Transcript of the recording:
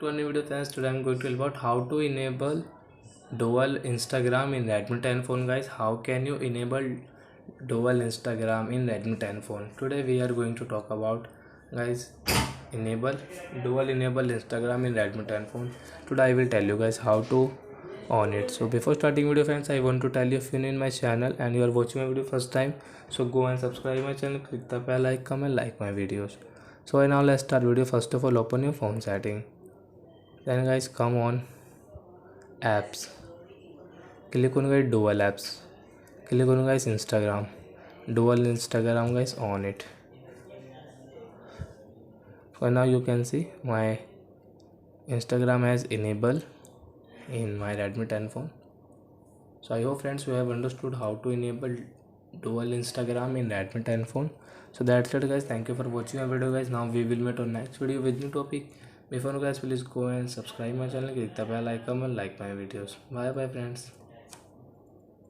to a new video friends. Today I'm going to tell about how to enable dual Instagram in Redmi 10 phone guys. How can you enable dual Instagram in Redmi 10 phone? Today we are going to talk about guys enable Instagram in Redmi 10 phone. Today I will tell you guys how to on it. So before starting video friends, I want to tell you, if you're new in my channel and you are watching my video first time, so go and subscribe my channel, click the bell icon and like my videos. So now let's start video. First of all, open your phone setting, then guys come on apps, click on guys dual apps, click on guys Instagram, dual Instagram guys on it. So now you can see my Instagram has enabled in my Redmi 10 phone. So I hope friends you have understood how to enable dual Instagram in Redmi 10 phone. So that's it guys, thank you for watching our video guys. Now we will meet on next video with new topic. Before guys, please go and subscribe my channel, click the bell icon and like my videos. Bye bye friends.